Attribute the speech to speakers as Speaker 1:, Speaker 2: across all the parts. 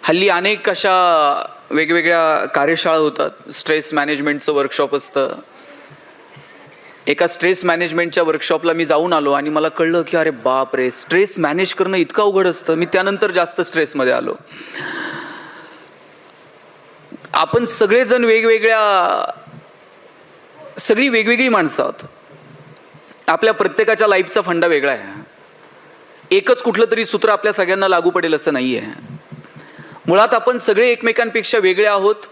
Speaker 1: हल्ली अनेक अशा वेगवेगळ्या कार्यशाळा होतात. स्ट्रेस मॅनेजमेंटचं वर्कशॉप असतं. एका स्ट्रेस मॅनेजमेंटच्या वर्कशॉपला मी जाऊन आलो आणि मला कळलं की अरे बाप रे, स्ट्रेस मॅनेज करणं इतकं अवघड असतं. मी त्यानंतर जास्त स्ट्रेसमध्ये आलो. आपण सगळेजण सगळी वेगवेगळी माणसं आहोत. आपल्या प्रत्येकाच्या लाईफचा फंडा वेगळा आहे. एकच कुठलं तरी सूत्र आपल्या सगळ्यांना लागू पडेल असं नाही आहे. मुळात आपण सगळे एकमेकांपेक्षा वेगळे आहोत.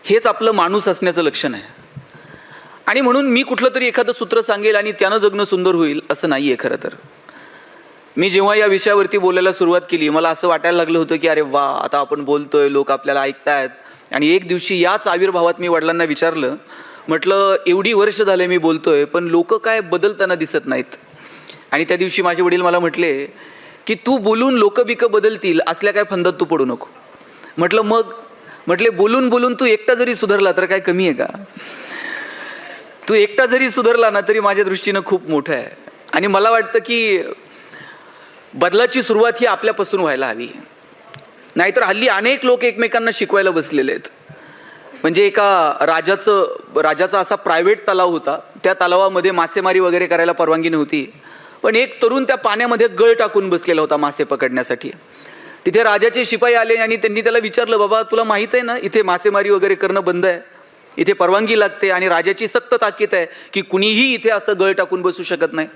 Speaker 1: हेच आपलं माणूस असण्याचं लक्षण आहे. आणि म्हणून मी कुठलं तरी एखादं सूत्र सांगेल आणि त्यानं जगणं सुंदर होईल असं नाही आहे. खरं तर मी जेव्हा या विषयावरती बोलायला सुरुवात केली, मला असं वाटायला लागलं होतं की अरे वा, आता आपण बोलतोय, लोक आपल्याला ऐकतायत. आणि एक दिवशी याच आविर्भावात मी वडिलांना विचारलं, म्हटलं एवढी वर्ष झाले मी बोलतोय, पण लोक काय बदलताना दिसत नाहीत. आणि त्या दिवशी माझे वडील मला म्हटले की तू बोलून लोक बिक बदलतील असल्या काय फंदात तू पडू नको. म्हटले बोलून बोलून तू एकटा जरी सुधारला तर काय कमी आहे का? तू एकटा जरी सुधारला ना तरी माझ्या दृष्टीनं खूप मोठं आहे. आणि मला वाटतं की बदलाची सुरुवात ही आपल्यापासून व्हायला हवी. नाहीतर हल्ली अनेक लोक एकमेकांना शिकवायला बसलेले आहेत. म्हणजे एका राजाचा असा प्रायव्हेट तलाव होता. त्या तलावामध्ये मासेमारी वगैरे करायला परवानगी नव्हती. पण एक तरुण त्या पाण्यामध्ये गळ टाकून बसलेला होता मासे पकडण्यासाठी. तिथे राजाचे शिपाई आले आणि त्यांनी त्याला विचारलं, बाबा तुला माहीत आहे ना इथे मासेमारी वगैरे करणं बंद आहे, इथे परवानगी लागते आणि राजाची सक्त ताकीद आहे की कुणीही इथे असं गळ टाकून बसू शकत नाही,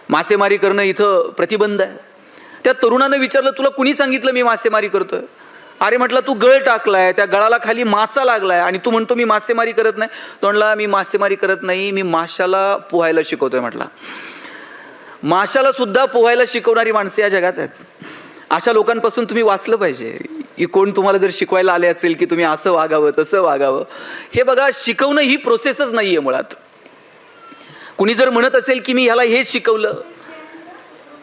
Speaker 1: मासेमारी करणं इथं प्रतिबंध आहे. त्या तरुणानं विचारलं, तुला कुणी सांगितलं मी मासेमारी करतोय? अरे म्हटलं, तू गळ टाकलाय, त्या गळाला खाली मासा लागलाय आणि तू म्हणतो मी मासेमारी करत नाही. तो म्हणला, मी मासेमारी करत नाही, मी माशाला पोहायला शिकवतोय. म्हटला, माशाला सुद्धा पोहायला शिकवणारी माणसे या जगात आहेत. अशा लोकांपासून तुम्ही वाचलं पाहिजे. की कोण तुम्हाला जर शिकवायला आले असेल की तुम्ही असं वागावं तसं वागावं, हे बघा, शिकवणं ही प्रोसेसच नाहीये मुळात. कुणी जर म्हणत असेल की मी ह्याला हेच शिकवलं,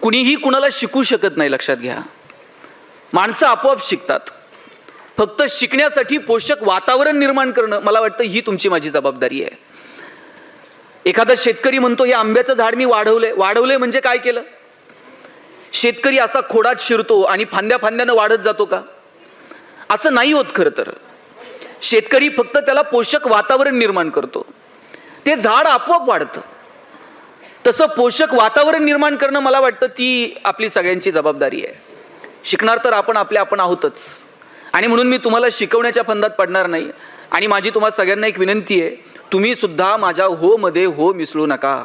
Speaker 1: कुणीही कुणाला शिकू शकत नाही. लक्षात घ्या, माणसं आपोआप शिकतात. फक्त शिकण्यासाठी पोषक वातावरण निर्माण करणं, मला वाटतं ही तुमची माझी जबाबदारी आहे. एखादा शेतकरी म्हणतो हे आंब्याचं झाड मी वाढवलंय म्हणजे काय केलं? शेतकरी असा खोडात शिरतो आणि फांद्यानं वाढत जातो का? असं नाही होत. खरं तर शेतकरी फक्त त्याला पोषक वातावरण निर्माण करतो, ते झाड आपोआप वाढतं. तसं पोषक वातावरण निर्माण करणं, मला वाटतं ती आपली सगळ्यांची जबाबदारी आहे. शिकणार तर आपण आहोतच. आणि म्हणून मी तुम्हाला शिकवण्याच्या फंदात पडणार नाही. आणि माझी तुम्हाला सगळ्यांना एक विनंती आहे, तुम्ही सुद्धा माझ्या हो मध्ये हो मिसळू नका.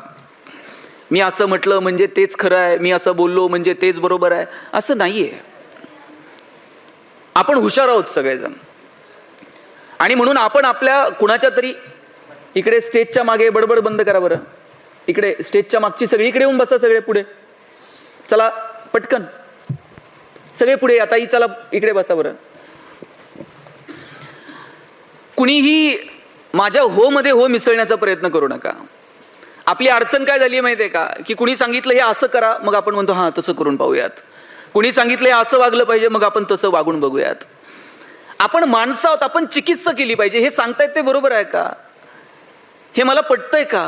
Speaker 1: मी असं म्हटलं म्हणजे तेच खरं आहे, मी असं बोललो म्हणजे तेच बरोबर आहे, असं नाहीये. आपण हुशार आहोत सगळेजण. आणि म्हणून आपण आपल्या कुणाच्या तरी इकडे स्टेजच्या मागे बडबड बंद करा बरं. इकडे स्टेजच्या मागची सगळी इकडे येऊन बसा. सगळे पुढे चला, पटकन सगळे पुढे. आता ही चला इकडे बसा बरं. कुणीही माझ्या हो मध्ये हो मिसळण्याचा प्रयत्न करू नका. आपली अडचण काय झाली माहिती आहे का? की कुणी सांगितलं हे असं करा, मग आपण म्हणतो हां तसं करून पाहूयात. कुणी सांगितलं हे असं वागलं पाहिजे, मग आपण तसं वागून बघूयात. आपण माणसं आहोत, आपण चिकित्सा केली पाहिजे. हे सांगतायत ते बरोबर आहे का? हे मला पटतंय का?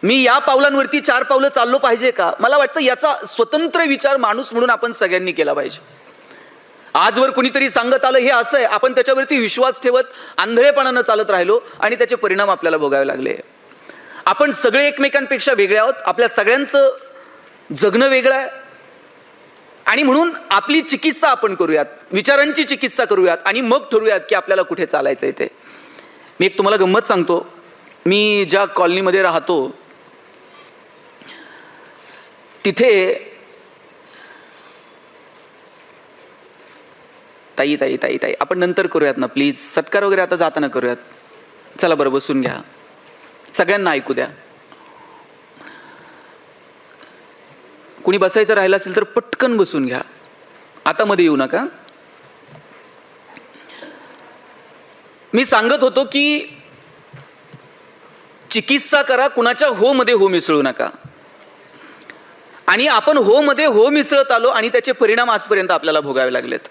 Speaker 1: मी या पावलांवरती 4 पावलं चाललो पाहिजे का? मला वाटतं याचा स्वतंत्र विचार माणूस म्हणून आपण सगळ्यांनी केला पाहिजे. आजवर कुणीतरी सांगत आलं हे असं आहे, आपण त्याच्यावरती विश्वास ठेवत आंधळेपणानं चालत राहिलो आणि त्याचे परिणाम आपल्याला भोगावे लागले. आपण सगळे एकमेकांपेक्षा वेगळे आहोत. आपल्या सगळ्यांचं जगणं वेगळं आहे. आणि म्हणून आपली चिकित्सा आपण करूयात, विचारांची चिकित्सा करूयात आणि मग ठरवूयात की आपल्याला कुठे चालायचं आहे ते. मी एक तुम्हाला गंमत सांगतो. मी ज्या कॉलनीमध्ये राहतो तिथे ताई आपण नंतर करूयात ना प्लीज. सत्कार वगैरे आता जाताना करूयात. चला बरं, बसून घ्या. सगळ्यांना ऐकू द्या. कुणी बसायचं राहिलं असेल तर पटकन बसून घ्या. आता मध्ये येऊ नका. मी सांगत होतो की चिकित्सा करा, कुणाच्या हो मध्ये हो मिसळू नका. आणि आपण हो मध्ये हो मिसळत आलो आणि त्याचे परिणाम आजपर्यंत आपल्याला भोगावे लागलेत.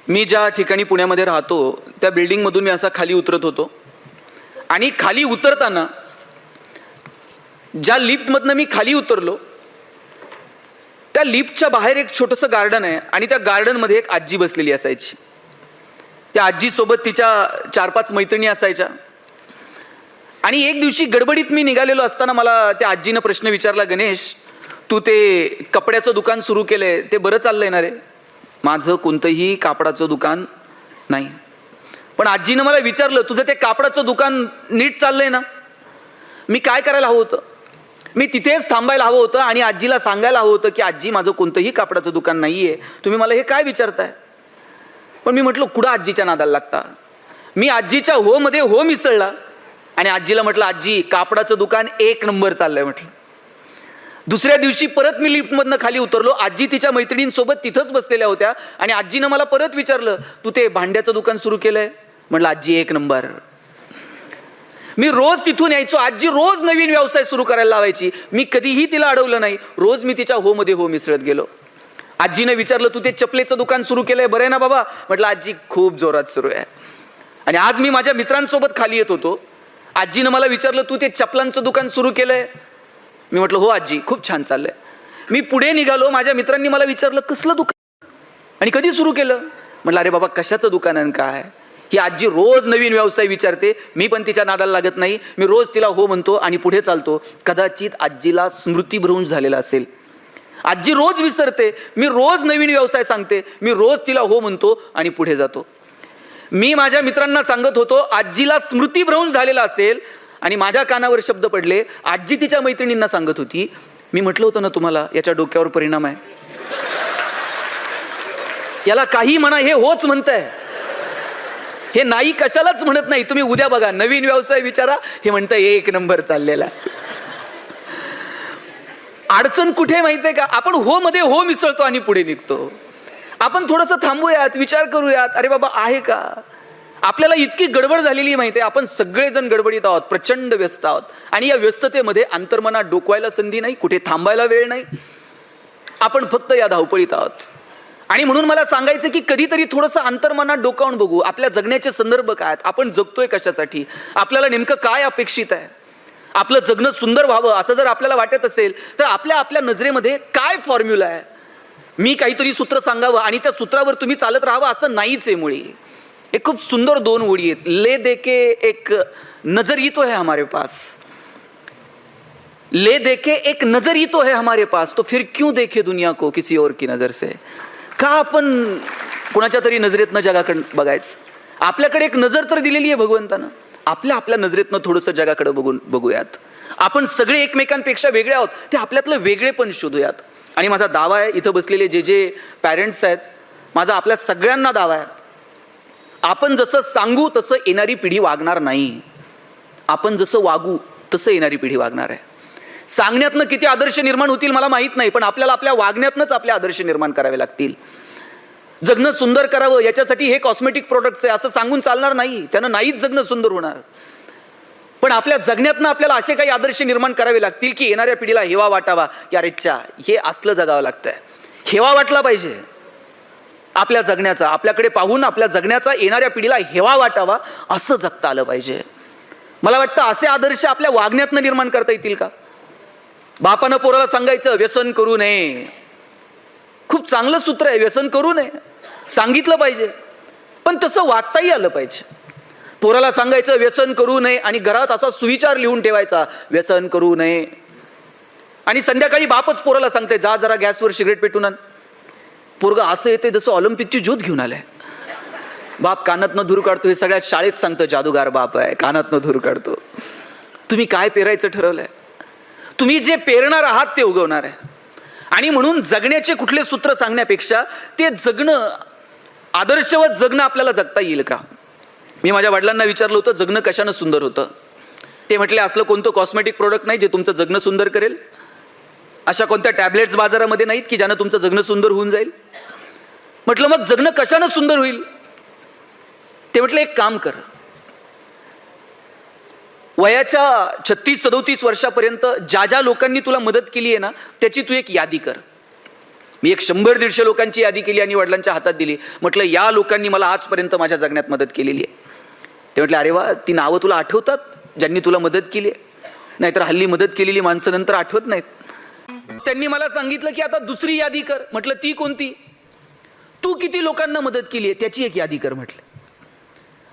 Speaker 1: मी ज्या ठिकाणी पुण्यामध्ये राहतो त्या बिल्डिंग मधून मी असा खाली उतरत होतो आणि खाली उतरताना ज्या लिफ्ट मधनं मी खाली उतरलो त्या लिफ्टच्या बाहेर एक छोटंसं गार्डन आहे आणि त्या गार्डनमध्ये एक आजी बसलेली असायची. त्या आजीसोबत तिच्या 4-5 मैत्रिणी असायच्या. आणि एक दिवशी गडबडीत मी निघालेलो असताना मला त्या आजीनं प्रश्न विचारला, गणेश तू ते कपड्याचं दुकान सुरू केलंय ते बरं चाललंय ना रे? माझं कोणतंही कापडाचं दुकान नाही. पण आजीनं मला विचारलं, तुझं ते कापडाचं दुकान नीट चाललंय ना? मी काय करायला हवं होतं? मी तिथेच थांबायला हवं होतं आणि आजीला सांगायला हवं होतं की आजी माझं कोणतंही कापडाचं दुकान नाहीये, तुम्ही मला हे काय विचारताय? पण मी म्हटलं कुठं आजीच्या नादाला लागता. मी आजीच्या हो मध्ये हो मिसळला आणि आजीला म्हटलं, आजी कापडाचं दुकान 1 नंबर चाललंय म्हटलं. दुसऱ्या दिवशी परत मी लिफ्टमधनं खाली उतरलो. आजी तिच्या मैत्रिणींसोबत तिथंच बसलेल्या होत्या आणि आजीनं मला परत विचारलं, तू ते भांड्याचं दुकान सुरू केलंय? म्हटलं आजी 1 नंबर. मी रोज तिथून यायचो. आजी रोज नवीन व्यवसाय सुरू करायला लावायची. मी कधीही तिला अडवलं नाही. रोज मी तिच्या हो मध्ये हो मिसळत गेलो. आजीने विचारलं, तू ते चपलेचं दुकान सुरू केलंय, बरं आहे ना बाबा? म्हटलं आजी खूप जोरात सुरू आहे. आणि आज मी माझ्या मित्रांसोबत खाली येत होतो. आजीनं मला विचारलं, तू ते चपलांचं दुकान सुरू केलंय? मी म्हटलं हो आजी खूप छान चाललंय. मी पुढे निघालो. माझ्या मित्रांनी मला विचारलं, कसलं दुकान आणि कधी सुरू केलं? म्हटलं अरे बाबा कशाचं दुकान आणि काय? ही आजी रोज नवीन व्यवसाय विचारते. मी पण तिच्या नादाला लागत नाही. मी रोज तिला हो म्हणतो आणि पुढे चालतो. कदाचित आजीला स्मृतिभ्रंश झालेला असेल. आजी रोज विसरते. मी रोज नवीन व्यवसाय सांगते. मी रोज तिला हो म्हणतो आणि पुढे जातो. मी माझ्या मित्रांना सांगत होतो आजीला स्मृतिभ्रंश झालेला असेल आणि माझ्या कानावर शब्द पडले. आजी तिच्या मैत्रिणींना सांगत होती, मी म्हटलं होतं ना तुम्हाला याच्या डोक्यावर परिणाम आहे. याला काही म्हणा हे होच म्हणतंय. हे नाही कशालाच म्हणत नाही. तुम्ही उद्या बघा नवीन व्यवसाय विचारा, हे म्हणतंय 1 नंबर चाललेला. अडचण कुठे माहितीये का? आपण हो मध्ये हो मिसळतो आणि पुढे निघतो. आपण थोडंसं थांबूयात, विचार करूयात. अरे बाबा आहे का? आपल्याला इतकी गडबड झालेली माहिती आहे. आपण सगळेजण गडबडीत आहोत, प्रचंड व्यस्त आहोत. आणि या व्यस्ततेमध्ये अंतर्मनात डोकवायला संधी नाही, कुठे थांबायला वेळ नाही. आपण फक्त या धावपळीत आहोत. आणि म्हणून मला सांगायचं की कधीतरी थोडंसं अंतर्मनात डोकावून बघू. आपल्या जगण्याचे संदर्भ काय आहेत? आपण जगतोय कशासाठी? आपल्याला नेमकं काय अपेक्षित आहे? आपलं जगणं सुंदर व्हावं असं जर आपल्याला वाटत असेल तर आपल्या नजरेमध्ये काय फॉर्म्युला आहे? मी काहीतरी सूत्र सांगावं आणि त्या सूत्रावर तुम्ही चालत राहावं असं नाहीच आहे मुळी. एक खूप सुंदर 2 ओळी आहेत. ले देके एक नजर तो है हमारे पास, ले देके एक नजर तो है हमारे पास, तो फिर क्यों देखे दुनिया को किसी और की नजर से? का आपण कोणाच्या तरी नजरेतनं जगाकडे बघायचं? आपल्याकडे एक नजर तर दिलेली आहे भगवंतानं. आपल्या नजरेतनं थोडंसं जगाकडे बघूयात. आपण सगळे एकमेकांपेक्षा वेगळे आहोत. ते आपल्यातलं वेगळेपण शोधूयात. आणि माझा दावा आहे, इथं बसलेले जे पॅरेंट्स आहेत, माझा आपल्या सगळ्यांना दावा आहे, आपण जसं सांगू तसं येणारी पिढी वागणार नाही. आपण जसं वागू तसं येणारी पिढी वागणार आहे. सांगण्यातनं किती आदर्श निर्माण होतील मला माहित नाही, पण आपल्याला आपल्या वागण्यातनंच आपले आदर्श निर्माण करावे लागतील. जगणं सुंदर करावं याच्यासाठी हे कॉस्मेटिक प्रोडक्ट्स आहे असं सांगून चालणार नाही. त्यानं नाहीच जगणं सुंदर होणार. पण आपल्या जगण्यातनं आपल्याला असे काही आदर्श निर्माण करावे लागतील की येणाऱ्या पिढीला हेवा वाटावा, की अरेच्छा हे असलं जगावं लागतंय. हेवा वाटला पाहिजे आपल्या जगण्याचा. आपल्याकडे पाहून आपल्या जगण्याचा येणाऱ्या पिढीला हेवा वाटावा असं जगता आलं पाहिजे. मला वाटतं असे आदर्श आपल्या वागण्यातनं निर्माण करता येतील का? बापानं पोराला सांगायचं व्यसन करू नये. खूप चांगलं सूत्र आहे, व्यसन करू नये. सांगितलं पाहिजे, पण तसं वागताही आलं पाहिजे. पोराला सांगायचं व्यसन करू नये आणि घरात असा सुविचार लिहून ठेवायचा, व्यसन करू नये. आणि संध्याकाळी बापच पोराला सांगते, जा जरा गॅसवर सिगरेट पेटून आण. पोरग असं येते जसं ऑलिम्पिकची ज्योत घेऊन आलाय. बाप कानातनं धूर काढतो. हे सगळ्यात शाळेत सांगतं, जादूगार बाप आहे, कानातनं धूर काढतो. तुम्ही काय पेरायचं ठरवलंय? तुम्ही जे पेरणार आहात ते उगवणार आहे. आणि म्हणून जगण्याचे कुठले सूत्र सांगण्यापेक्षा ते जगणं, आदर्शवत जगणं आपल्याला जगता येईल का? मी माझ्या वडिलांना विचारलं होतं जगणं कशानं सुंदर होतं. ते म्हटले असलं कोणतं कॉस्मेटिक प्रोडक्ट नाही जे तुमचं जगणं सुंदर करेल. अशा कोणत्या टॅबलेट्स बाजारामध्ये नाहीत की ज्यानं तुमचं जगणं सुंदर होऊन जाईल. म्हटलं मग जगणं कशानं सुंदर होईल? ते म्हटलं एक काम कर, वयाच्या 36-37 वर्षापर्यंत ज्या लोकांनी तुला मदत केली आहे ना त्याची तू एक यादी कर. मी एक 100-150 लोकांची यादी केली आणि वडिलांच्या हातात दिली. म्हटलं या लोकांनी मला आजपर्यंत माझ्या जगण्यात मदत केलेली आहे. ते म्हटले अरे वा, ती नावं तुला आठवतात ज्यांनी तुला मदत केली आहे? नाहीतर हल्ली मदत केलेली माणसं नंतर आठवत नाहीत. त्यांनी मला सांगितलं की आता दुसरी यादी कर. म्हटलं ती कोणती? तू किती लोकांना मदत केली आहे त्याची एक यादी कर म्हटलं.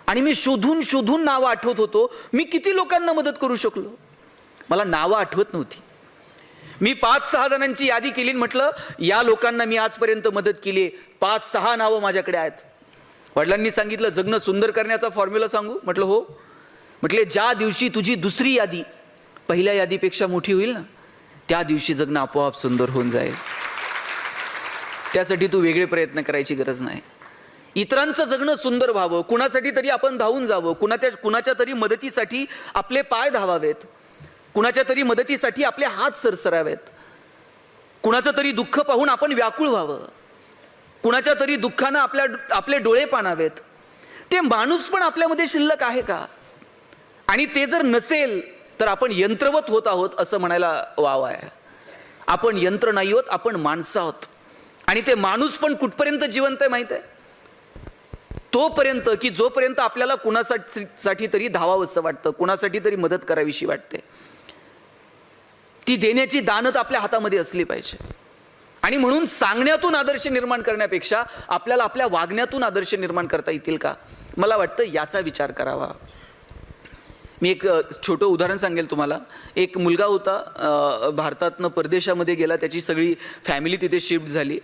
Speaker 1: आणि मी शोधून शोधून नावं आठवत होतो, मी किती लोकांना मदत करू शकलो. मला नावं आठवत नव्हती. मी 5-6 जणांची यादी केली. म्हटलं या लोकांना मी आजपर्यंत मदत केली, 5-6 नावं माझ्याकडे आहेत. वडिलांनी सांगितलं जगणं सुंदर करण्याचा फॉर्म्युला सांगू? म्हटलं हो. म्हटले ज्या दिवशी तुझी दुसरी यादी पहिल्या यादीपेक्षा मोठी होईल ना, त्या दिवशी जगणं आपोआप सुंदर होऊन जाईल. त्यासाठी तू वेगळे प्रयत्न करायची गरज नाही. इतरांचं जगणं सुंदर व्हावं, कुणासाठी तरी आपण धावून जावं, कुणाच्या तरी मदतीसाठी आपले पाय धावावेत, कुणाच्या तरी मदतीसाठी आपले हात सरसरावेत, कुणाचं तरी दुःख पाहून आपण व्याकुळ व्हावं, कुणाच्या तरी दुःखानं आपले डोळे पाणावेत. ते माणूस पण आपल्यामध्ये शिल्लक आहे का? आणि ते जर नसेल तर आपण यंत्रवत होत आहोत असं म्हणायला वाव आहे. आपण यंत्र नाही आहोत, आपण माणसं आहोत. आणि ते माणूस पण कुठपर्यंत जिवंत आहे माहित आहे? तोपर्यंत की जोपर्यंत आपल्याला कुणासाठी तरी धावावंसं वाटतं, कुणासाठी तरी मदत करावीशी वाटते. ती देण्याची दानत आपल्या हातामध्ये असली पाहिजे. आणि म्हणून सांगण्यातून आदर्श निर्माण करण्यापेक्षा आपल्याला आपल्या वागण्यातून आदर्श निर्माण करता येतील का, मला वाटतं याचा विचार करावा. मी एक छोटं उदाहरण सांगेल तुम्हाला. एक मुलगा होता, भारतातनं परदेशामध्ये गेला, त्याची सगळी फॅमिली तिथे शिफ्ट झाली.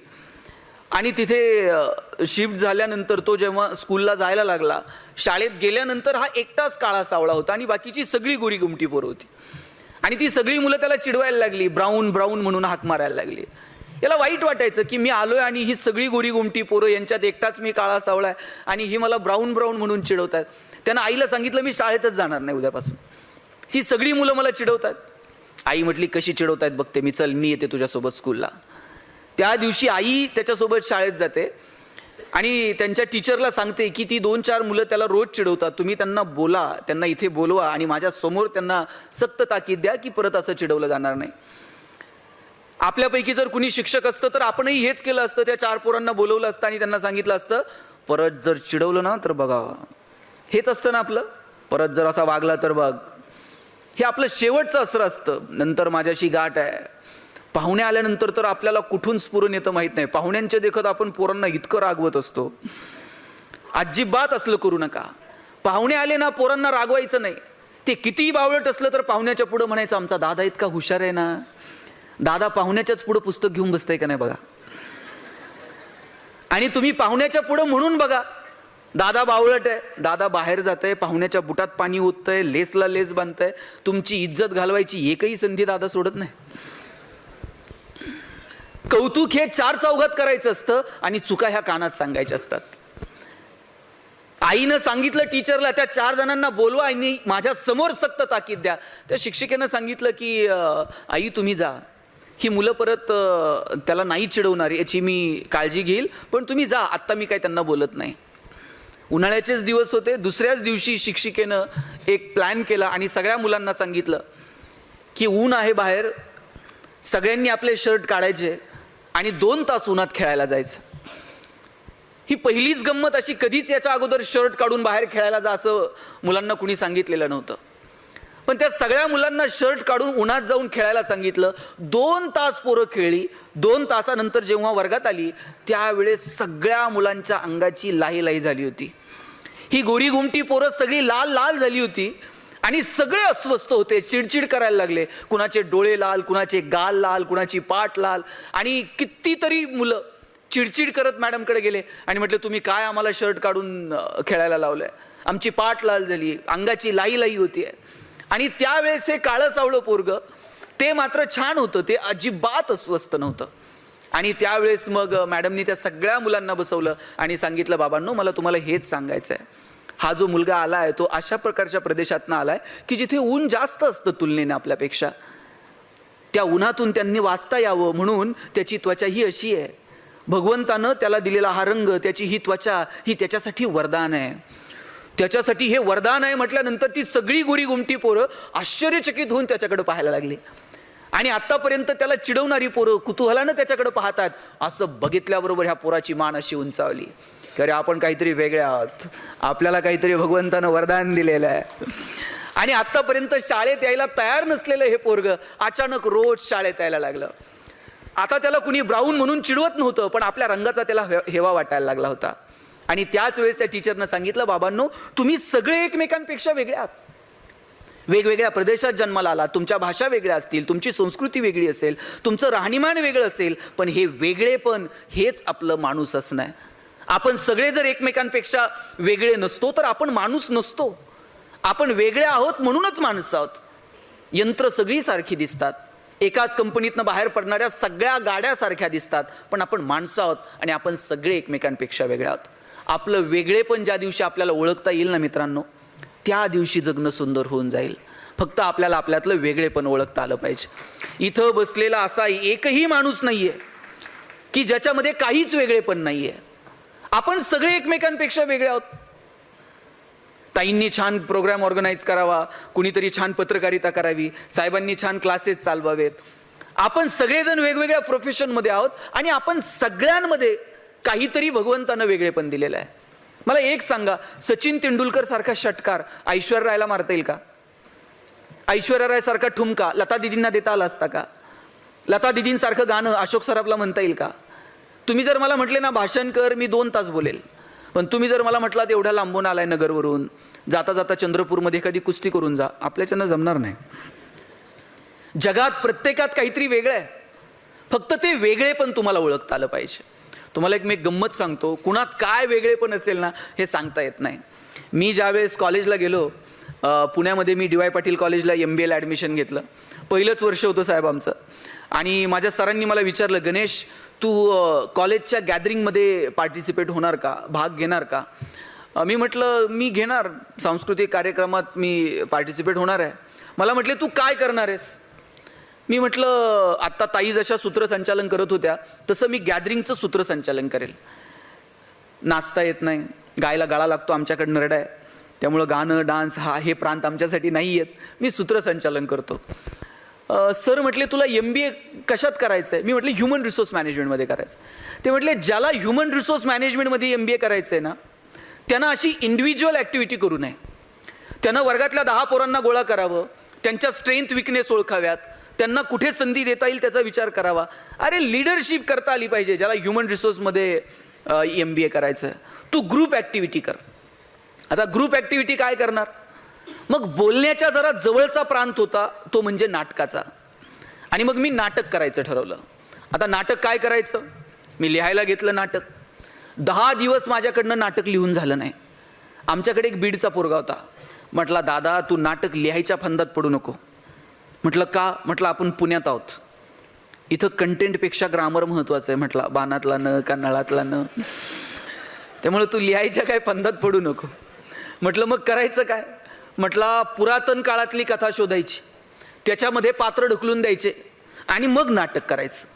Speaker 1: आणि तिथे शिफ्ट झाल्यानंतर तो जेव्हा स्कूलला जायला लागला, शाळेत गेल्यानंतर हा एकटाच काळा सावळा होता आणि बाकीची सगळी गोरी गुमटी पोरं होती. आणि ती सगळी मुलं त्याला चिडवायला लागली, ब्राऊन ब्राऊन म्हणून हाक मारायला लागली. याला वाईट वाटायचं की मी आलोय आणि ही सगळी गोरी गुमटी पोरं, यांच्यात एकटाच मी काळा सावळा आहे आणि ही मला ब्राऊन ब्राऊन म्हणून चिडवतात. त्यानं आईला सांगितलं मी शाळेतच जाणार नाही उद्यापासून, ही सगळी मुलं मला चिडवतात. आई म्हटली कशी चिडवतायत बघते मी, चल मी येते तुझ्यासोबत स्कूलला. त्या दिवशी आई त्याच्यासोबत शाळेत जाते आणि त्यांच्या टीचरला सांगते की ती 2-4 मुलं त्याला रोज चिडवतात, तुम्ही त्यांना बोला, त्यांना इथे बोलवा आणि माझ्या समोर त्यांना सक्त ताकीद द्या की परत असं चिडवलं जाणार नाही. आपल्यापैकी जर कुणी शिक्षक असतं तर आपणही हेच केलं असतं. त्या 4 पोरांना बोलवलं असतं आणि त्यांना सांगितलं असतं परत जर चिडवलं ना तर बघा. हेच असतं ना आपलं, परत जर असा वागला तर बघ. हे आपलं शेवटचं असर असतं. नंतर माझ्याशी गाठ आहे. पाहुणे आल्यानंतर तर आपल्याला कुठून स्फुरण येतं माहित नाही. पाहुण्यांच्या देखत आपण पोरांना इतकं रागवत असतो. अजिबात असलं करू नका. पाहुणे आले ना पोरांना रागवायचं नाही. ते कितीही बावळट असलं तर पाहुण्याच्या पुढं म्हणायचं आमचा दादा इतका हुशार आहे ना. दादा पाहुण्याच्याच पुढं पुस्तक घेऊन बसताय का नाही बघा. आणि तुम्ही पाहुण्याच्या पुढं म्हणून बघा दादा बावळट आहे, दादा बाहेर जात आहे, पाहुण्याच्या बुटात पाणी ओततंय, लेसला लेस बांधतंय, तुमची इज्जत घालवायची एकही संधी दादा सोडत नाही. कौतुक हे 4 चौघात करायचं असतं आणि चुका ह्या कानात सांगायच्या असतात. आईनं सांगितलं टीचरला त्या 4 जणांना बोलवा आणि माझ्या समोर सक्त ताकीद द्या. त्या शिक्षिकेनं सांगितलं की आई तुम्ही जा, ही मुलं परत त्याला नाही चिडवणार याची मी काळजी घेईल, पण तुम्ही जा, आत्ता मी काय त्यांना बोलत नाही. उन्हाळ्याचेच दिवस होते. दुसऱ्याच दिवशी शिक्षिकेनं एक प्लॅन केला आणि सगळ्या मुलांना सांगितलं की ऊन आहे बाहेर, सगळ्यांनी आपले शर्ट काढायचे आणि 2 तास उन्हात खेळायला जायचं. ही पहिलीच गंमत अशी. कधीच याच्या अगोदर शर्ट काढून बाहेर खेळायला जा असं मुलांना कुणी सांगितलेलं नव्हतं. पण त्या सगळ्या मुलांना शर्ट काढून उन्हात जाऊन खेळायला सांगितलं. 2 तास पोरं खेळली. 2 तासानंतर जेव्हा वर्गात आली त्यावेळेस सगळ्या मुलांच्या अंगाची लाही लाही झाली होती. ही गोरी गुमटी पोरं सगळी लाल लाल झाली होती आणि सगळे अस्वस्थ होते, चिडचिड करायला लागले. कुणाचे डोळे लाल, कुणाचे गाल लाल, कुणाची पाठ लाल. आणि कितीतरी मुलं चिडचिड करत मॅडमकडे गेले आणि म्हटले तुम्ही काय आम्हाला शर्ट काढून खेळायला लावलंय, आमची पाठ लाल झाली, अंगाची लाई लाई होतीये. आणि त्यावेळेस हे काळं सावळं पोरग ते मात्र छान होतं, ते अजिबात अस्वस्थ नव्हतं. आणि त्यावेळेस मग मॅडमनी त्या सगळ्या मुलांना बसवलं आणि सांगितलं बाबांनो मला तुम्हाला हेच सांगायचं आहे, हा जो मुलगा आला आहे तो अशा प्रकारच्या प्रदेशातनं आलाय की जिथे ऊन जास्त असतं तुलनेने आपल्यापेक्षा. त्या उन्हातून त्यांनी वाचता यावं म्हणून त्याची त्वचा ही अशी आहे. भगवंतानं त्याला दिलेला हा रंग, त्याची ही त्वचा, ही त्याच्यासाठी वरदान आहे. त्याच्यासाठी हे वरदान आहे म्हटल्यानंतर ती सगळी गोरी गुमटी पोरं आश्चर्यचकित होऊन त्याच्याकडे पाहायला लागली. आणि आतापर्यंत त्याला चिडवणारी पोरं कुतूहलानं त्याच्याकडे पाहतात. असं बघितल्याबरोबर ह्या पोराची मान अशी उंचावली की अरे आपण काहीतरी वेगळे आहोत, आपल्याला काहीतरी भगवंतानं वरदान दिलेलं आहे. आणि आतापर्यंत शाळेत यायला तयार नसलेलं हे पोरग अचानक रोज शाळेत यायला लागलं. आता त्याला कुणी ब्राऊन म्हणून चिडवत नव्हतं, पण आपल्या रंगाचा त्याला हेवा वाटायला लागला होता. आणि त्याच वेळेस त्या टीचरनं सांगितलं, बाबांनो तुम्ही सगळे एकमेकांपेक्षा वेगळे आहात. वेगवेगळ्या प्रदेशात जन्माला आला, तुमच्या भाषा वेगळ्या असतील, तुमची संस्कृती वेगळी असेल, तुमचं राहणीमान वेगळं असेल, पण हे वेगळेपण हेच आपलं माणूस असणं आहे. आपण सगळे जर एकमेकांपेक्षा वेगळे नसतो तर आपण माणूस नसतो. आपण वेगळे आहोत म्हणूनच माणसं आहोत. यंत्र सगळी सारखी दिसतात, एकाच कंपनीतनं बाहेर पडणाऱ्या सगळ्या गाड्या सारख्या दिसतात, पण आपण माणसं आहोत आणि आपण सगळे एकमेकांपेक्षा वेगळे आहोत. आपलं वेगळेपण ज्या दिवशी आपल्याला ओळखता येईल ना मित्रांनो, त्या दिवशी जगणं सुंदर होऊन जाईल. फक्त आपल्याला आपल्यातलं वेगळेपण ओळखता आलं पाहिजे. इथं बसलेला असा एकही माणूस नाहीये की ज्याच्यामध्ये काहीच वेगळेपण नाहीये. आपण सगळे एकमेकांपेक्षा वेगळे आहोत. ताईंनी छान प्रोग्राम ऑर्गनाईज करावा, कुणीतरी छान पत्रकारिता करावी, साहेबांनी छान क्लासेस चालवावेत. आपण सगळेजण वेगवेगळ्या प्रोफेशनमध्ये आहोत आणि आपण सगळ्यांमध्ये काहीतरी भगवंतानं वेगळेपण दिलेलं आहे. मला एक सांगा, सचिन तेंडुलकर सारखा षटकार ऐश्वर्या रायला मारता येईल का? ऐश्वर्या राय सारखा ठुमका लता दिदींना देता आला असता का? लता दिदींसारखं गाणं अशोक सराफला म्हणता येईल का? तुम्ही जर मला म्हटले ना भाषण कर, मी 2 तास बोलेल. पण तुम्ही जर मला म्हटलं एवढ्या लांबून आलाय नगरवरून, जाता जाता चंद्रपूरमध्ये एखादी कुस्ती करून जा, आपल्याच्यानं जमणार नाही. जगात प्रत्येकात काहीतरी वेगळं आहे. फक्त ते वेगळेपण तुम्हाला ओळखता आलं पाहिजे. तुम्हाला मी एक गंमत सांगतो, कुणात काय वेगळेपण असेल ना हे सांगता येत नाही. मी ज्यावेळेस कॉलेजला गेलो, पुण्यामध्ये मी डी वाय पाटील कॉलेजला MBA ला ॲडमिशन घेतलं. पहिलंच वर्ष होतं साहेब आमचं. आणि माझ्या सरांनी मला विचारलं, गणेश तू कॉलेजच्या गॅदरिंगमध्ये पार्टिसिपेट होणार का, भाग घेणार का? मी म्हटलं मी घेणार, सांस्कृतिक कार्यक्रमात मी पार्टिसिपेट होणार आहे. मला म्हटले तू काय करणार आहेस? मी म्हटलं आत्ता ताई जशा सूत्रसंचालन करत होत्या तसं मी गॅदरिंगचं सूत्रसंचालन करेल. नाचता येत नाही, गायला गळा लागतो, आमच्याकडे नरडा आहे, त्यामुळं गाणं डान्स हे प्रांत आमच्यासाठी नाही येत, मी सूत्रसंचालन करतो. सर म्हटले तुला MBA कशात करायचं आहे? मी म्हटलं ह्युमन रिसोर्स मॅनेजमेंटमध्ये करायचं. ते म्हटले ज्याला ह्युमन रिसोर्स मॅनेजमेंटमध्ये MBA करायचं आहे ना, त्यानं अशी इंडिव्हिज्युअल ॲक्टिव्हिटी करू नये. त्यानं वर्गातल्या 10 पोरांना गोळा करावं, त्यांच्या स्ट्रेंथ विकनेस ओळखाव्यात, त्यांना कुठे संधी देता येईल त्याचा विचार करावा. अरे लीडरशिप करता आली पाहिजे ज्याला ह्युमन रिसोर्समध्ये MBA करायचं आहे. तू ग्रुप ॲक्टिव्हिटी कर. आता ग्रुप ॲक्टिव्हिटी काय करणार? मग बोलण्याच्या जरा जवळचा प्रांत होता तो म्हणजे नाटकाचा. आणि मग मी नाटक करायचं ठरवलं. आता नाटक काय करायचं? मी लिहायला घेतलं नाटक. 10 दिवस माझ्याकडनं नाटक लिहून झालं नाही. आमच्याकडे एक बीडचा पोरगा होता. म्हटला दादा तू नाटक लिहायच्या फंदात पडू नको. म्हटलं का? म्हटलं आपण पुण्यात आहोत, इथं कंटेंटपेक्षा ग्रामर महत्त्वाचं आहे. म्हटला बाणातला न का नळातला न, त्यामुळे तू लिहायच्या काय फंदात पडू नको. म्हटलं मग करायचं काय? म्हटला पुरातन काळातली कथा शोधायची, त्याच्यामध्ये पात्र ढकलून द्यायचे आणि मग नाटक करायचं.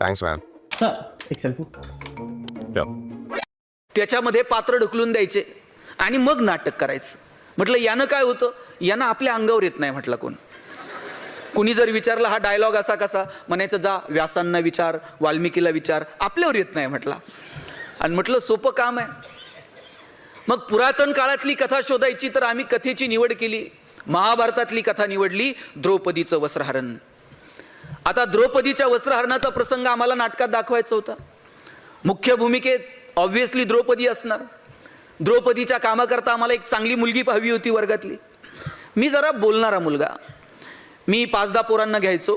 Speaker 2: Thanks ma'am.
Speaker 3: सर एक सेल्फी.
Speaker 1: त्याच्यामध्ये पात्र ढकलून द्यायचे आणि मग नाटक करायचं. म्हटलं यानं काय होतं? यानं आपल्या अंगावर येत नाही. म्हटलं कुणी जर विचारलं हा डायलॉग असा कसा, म्हणायचं जा व्यासांना विचार, वाल्मिकीला विचार, आपल्यावर येत नाही म्हटला. आणि म्हटलं सोपं काम आहे. मग पुरातन काळातली कथा शोधायची तर आम्ही कथेची निवड केली. महाभारतातली कथा निवडली, द्रौपदीचं वस्त्रहरण. आता द्रौपदीच्या वस्त्रहरणाचा प्रसंग आम्हाला नाटकात दाखवायचा होता. मुख्य भूमिकेत ऑब्व्हियसली द्रौपदी असणार. द्रौपदीच्या कामाकरता आम्हाला एक चांगली मुलगी हवी होती वर्गातली. मी जरा बोलणारा मुलगा. मी 5-10 पोरांना घ्यायचो,